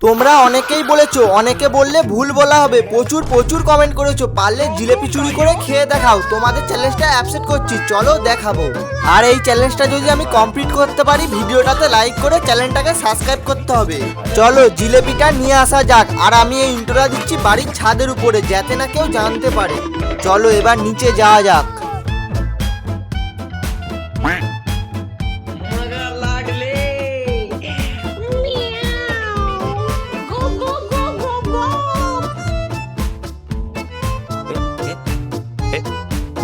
তোমরা অনেকেই বলেছো, অনেকে বললে ভুল বলা হবে, প্রচুর প্রচুর কমেন্ট করেছো পারলে জিলেপি চুরি করে খেয়ে দেখাও। তোমাদের চ্যালেঞ্জটা অ্যাকসেপ্ট করছি, চলো দেখাবো। আর এই চ্যালেঞ্জটা যদি আমি কমপ্লিট করতে পারি ভিডিওটাতে লাইক করে চ্যানেলটাকে সাবস্ক্রাইব করতে হবে। চলো জিলেপিটা নিয়ে আসা যাক। আর আমি এই ইন্ট্রোটা দিচ্ছি বাড়ির ছাদের উপরে, যাতে না কেউ জানতে পারে। চলো এবার নিচে যাওয়া যাক।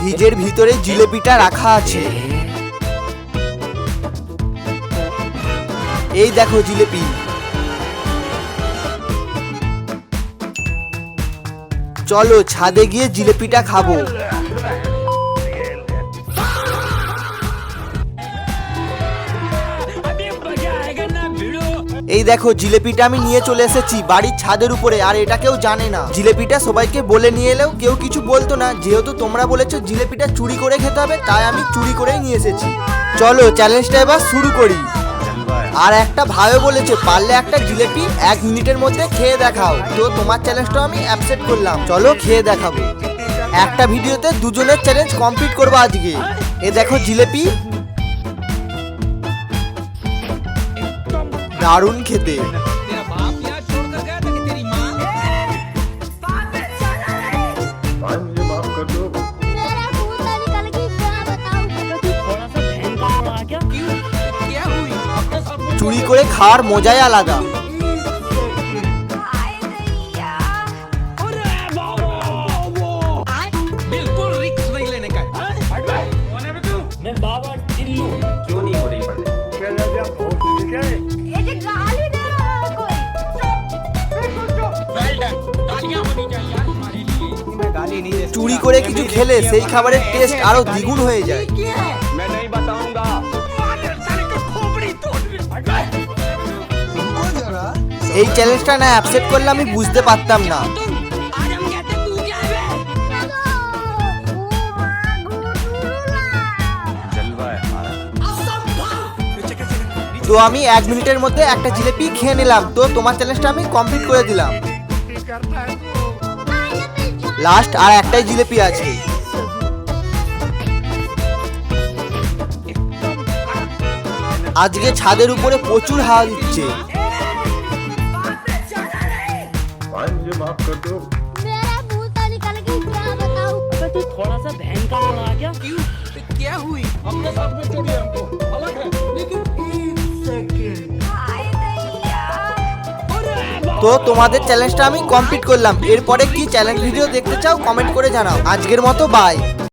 ফ্রিজের ভিতরে জিলেপিটা রাখা আছে। এই দেখো জিলেপি। চলো ছাদে গিয়ে জিলেপিটা খাবো। এই দেখো জিলেপিটা আমি নিয়ে চলে এসেছি বাড়ির ছাদের উপরে, আর এটা কেউ জানে না। জিলেপিটা সবাইকে বলে নিয়ে এলেও কেউ কিছু বলতো না, যেহেতু তোমরা বলেছো জিলেপিটা চুরি করে খেতে হবে, তাই আমি চুরি করেই নিয়ে এসেছি। চলো চ্যালেঞ্জটা এবার শুরু করি। আর একটা ভাইও বলেছে পারলে একটা জিলেপি 1 মিনিটের মধ্যে খেয়ে দেখাও। তো তোমার চ্যালেঞ্জটা আমি অ্যাকসেপ্ট করলাম, চলো খেয়ে দেখাবো। একটা ভিডিওতে দুজনের চ্যালেঞ্জ কমপ্লিট করবো আজকে। এ দেখো জিলেপি, দারুণ খেতে। চুরি করে খাওয়ার মজাই আলাদা। চুরি করে কিছু খেলে সেই খাবারের টেস্ট আরো দ্বিগুণ হয়ে যায়। এই চ্যালেঞ্জটা না অ্যাকসেপ্ট করলে আমি বুঝতে পারতাম না। তো আমি 1 মিনিটের মধ্যে একটা জিলেপি খেয়ে নিলাম। তো তোমার চ্যালেঞ্জটা আমি কমপ্লিট করে দিলাম। লাস্ট আর একটাই জিলেপি আছে। আজকে ছাদের উপরে প্রচুর হাওয়া দিচ্ছে। তো তোমাদের চ্যালেঞ্জটা আমি কমপ্লিট করলাম। এরপরে কি চ্যালেঞ্জ ভিডিও দেখতে চাও কমেন্ট করে জানাও। আজকের মতো বাই।